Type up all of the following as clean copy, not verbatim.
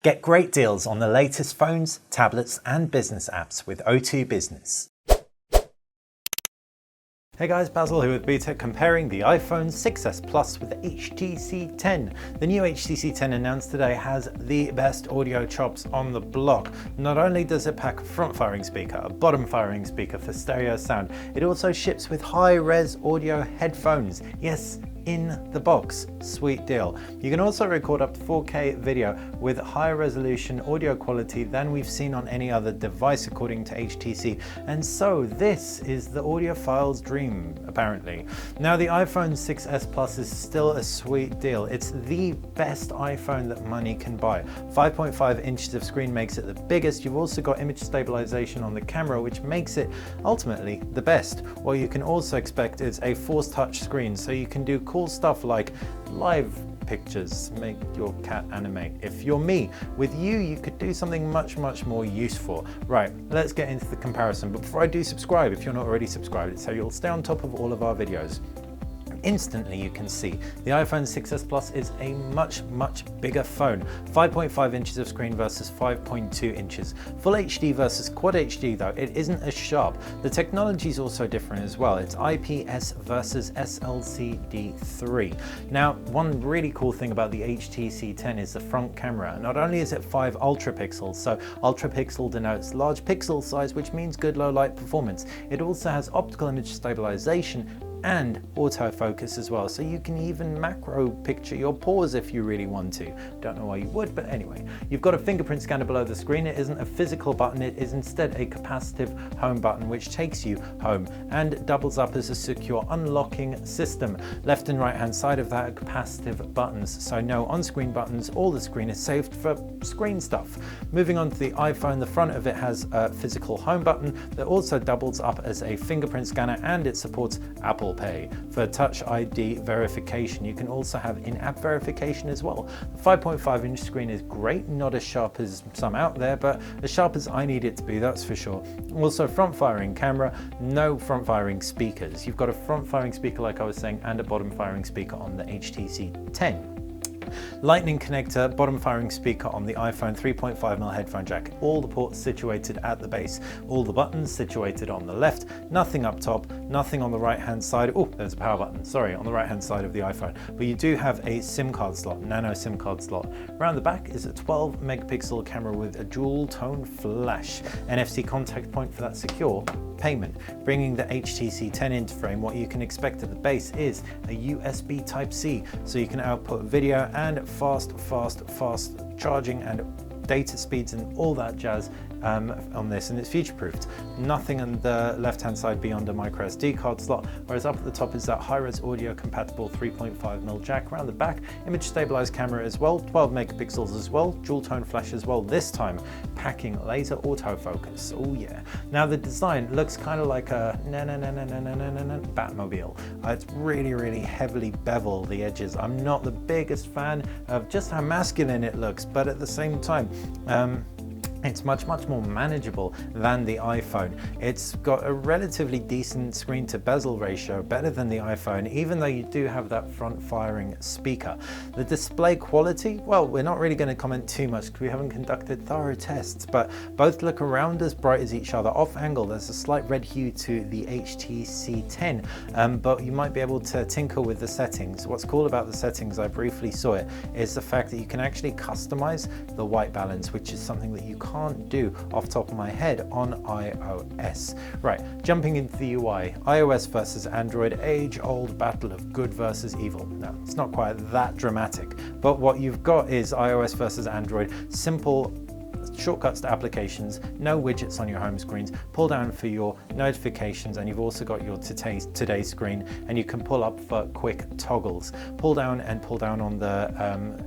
Get great deals on the latest phones, tablets, and business apps with O2 Business. Hey guys, Basil here with BTech, comparing the iPhone 6s Plus with the HTC 10. The new HTC 10 announced today has the best audio chops on the block. Not only does it pack a front-firing speaker, a bottom-firing speaker for stereo sound, it also ships with high-res audio headphones. Yes, in the box. Sweet deal. You can also record up to 4K video with higher resolution audio quality than we've seen on any other device, according to HTC. And so this is the audiophile's dream, apparently. Now the iPhone 6s Plus is still a sweet deal. It's the best iPhone that money can buy. 5.5 inches of screen makes it the biggest. You've also got image stabilization on the camera, which makes it ultimately the best. What you can also expect is a force touch screen, so you can do cool stuff like live pictures, make your cat animate. If you're me, with you could do something much more useful. Right, let's get into the comparison. But before I do, subscribe if you're not already subscribed, so you'll stay on top of all of our videos. Instantly you can see the iPhone 6s Plus is a much bigger phone. 5.5 inches of screen versus 5.2 inches. Full HD versus Quad HD though, it isn't as sharp. The technology is also different as well. It's IPS versus SLCD3. Now, one really cool thing about the HTC 10 is the front camera. Not only is it 5 ultra pixels, so ultra pixel denotes large pixel size, which means good low light performance. It also has optical image stabilization and autofocus as well, so you can even macro picture your paws if you really want to. Don't know why you would, but anyway. You've got a fingerprint scanner below the screen. It isn't a physical button, it is instead a capacitive home button which takes you home and doubles up as a secure unlocking system. Left and right hand side of that are capacitive buttons, so no on-screen buttons. All the screen is saved for screen stuff. Moving on to the iPhone, the front of it has a physical home button that also doubles up as a fingerprint scanner, and it supports Apple Pay for Touch ID verification. You can also have in-app verification as well. The 5.5 inch screen is great, not as sharp as some out there, but as sharp as I need it to be, that's for sure. Also front-firing camera, no front-firing speakers. You've got a front-firing speaker like I was saying, and a bottom-firing speaker on the HTC 10. Lightning connector, bottom firing speaker on the iPhone, 3.5mm headphone jack, all the ports situated at the base, all the buttons situated on the left, nothing up top, nothing on the right hand side. Oh, there's a power button, sorry, on the right hand side of the iPhone, but you do have a SIM card slot, nano SIM card slot. Around the back is a 12 megapixel camera with a dual tone flash, NFC contact point for that secure payment. Bringing the HTC 10 into frame, what you can expect at the base is a USB Type-C, so you can output video and fast charging and data speeds and all that jazz on this, and it's future-proofed. Nothing on the left-hand side beyond a micro SD card slot, whereas up at the top is that high-res audio-compatible 3.5mm jack. Around the back, image-stabilized camera as well, 12 megapixels as well, dual-tone flash as well, this time packing laser autofocus. Oh yeah. Now the design looks kind of like a Batmobile. It's really heavily beveled, the edges. I'm not the biggest fan of just how masculine it looks, but at the same time, it's much more manageable than the iPhone. It's got a relatively decent screen to bezel ratio, better than the iPhone, even though you do have that front firing speaker. The display quality, well, we're not really going to comment too much because we haven't conducted thorough tests, but both look around as bright as each other. Off angle, there's a slight red hue to the HTC 10, but you might be able to tinker with the settings. What's cool about the settings, I briefly saw it, is the fact that you can actually customize the white balance, which is something that you can't do off the top of my head on iOS. Right, jumping into the UI, iOS versus Android, age-old battle of good versus evil. No, it's not quite that dramatic, but what you've got is iOS versus Android, simple shortcuts to applications, no widgets on your home screens, pull down for your notifications, and you've also got your today screen, and you can pull up for quick toggles. Pull down on the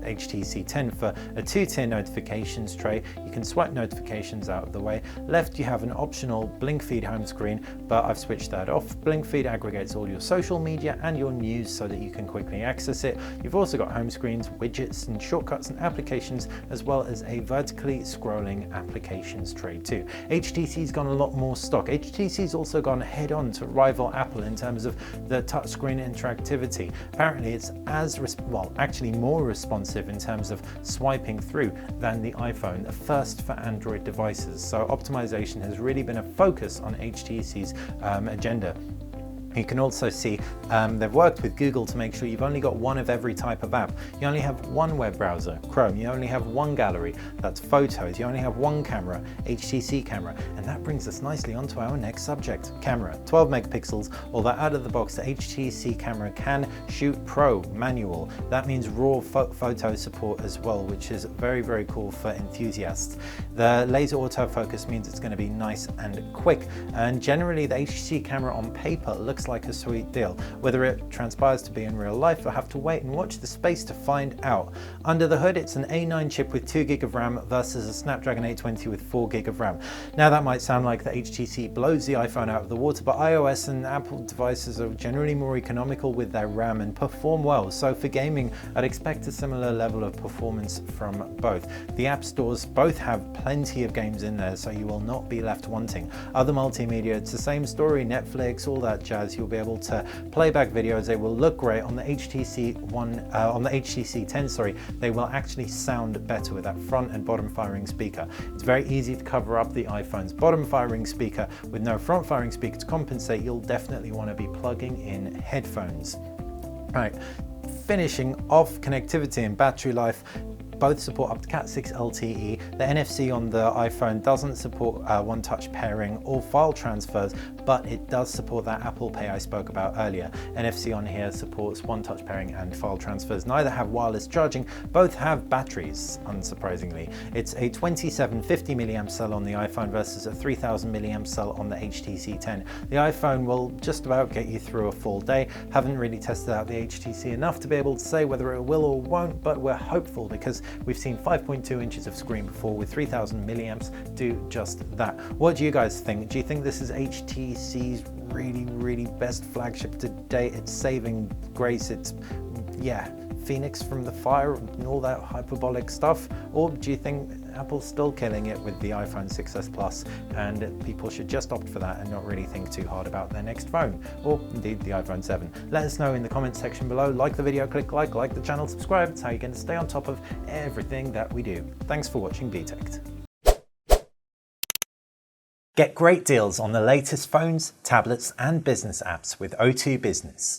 HTC 10 for a 2-tier notifications tray. You can swipe notifications out of the way. Left, you have an optional blink feed home screen, but I've switched that off. Blink feed aggregates all your social media and your news so that you can quickly access it. You've also got home screens, widgets and shortcuts and applications, as well as a vertically scrolling scrolling applications trade too. HTC's gone a lot more stock. HTC's also gone head on to rival Apple in terms of the touchscreen interactivity. Apparently it's actually more responsive in terms of swiping through than the iPhone, the first for Android devices. So optimization has really been a focus on HTC's agenda. You can also see they've worked with Google to make sure you've only got one of every type of app. You only have one web browser, Chrome. You only have one gallery, that's photos. You only have one camera, HTC camera. And that brings us nicely onto our next subject, camera. 12 megapixels, although out of the box, the HTC camera can shoot Pro manual. That means raw photo support as well, which is very, very cool for enthusiasts. The laser autofocus means it's going to be nice and quick. And generally, the HTC camera on paper looks like a sweet deal. Whether it transpires to be in real life, we'll have to wait and watch the space to find out. Under the hood, it's an A9 chip with 2 GB of RAM versus a Snapdragon 820 with 4 GB of RAM. Now that might sound like the HTC blows the iPhone out of the water, but iOS and Apple devices are generally more economical with their RAM and perform well. So for gaming, I'd expect a similar level of performance from both. The app stores both have plenty of games in there, so you will not be left wanting. Other multimedia, it's the same story, Netflix, all that jazz. You'll be able to play back videos. They will look great on the HTC 10. Sorry, they will actually sound better with that front and bottom firing speaker. It's very easy to cover up the iPhone's bottom firing speaker with no front firing speaker to compensate. You'll definitely want to be plugging in headphones. Right, finishing off connectivity and battery life. Both support up to Cat6 LTE. The NFC on the iPhone doesn't support one-touch pairing or file transfers, but it does support that Apple Pay I spoke about earlier. NFC on here supports one-touch pairing and file transfers. Neither have wireless charging. Both have batteries, unsurprisingly. It's a 2750 mAh cell on the iPhone versus a 3000 mAh cell on the HTC 10. The iPhone will just about get you through a full day. Haven't really tested out the HTC enough to be able to say whether it will or won't, but we're hopeful because we've seen 5.2 inches of screen before with 3000 milliamps do just that. What do you guys think? Do you think this is HTC's really best flagship to date? It's saving grace, it's, yeah, Phoenix from the fire and all that hyperbolic stuff? Or do you think Apple's still killing it with the iPhone 6s Plus and people should just opt for that and not really think too hard about their next phone, or indeed the iPhone 7? Let us know in the comments section below. Like the video, click like the channel, subscribe. It's how you can stay on top of everything that we do. Thanks for watching BTech. Get great deals on the latest phones, tablets and business apps with O2 Business.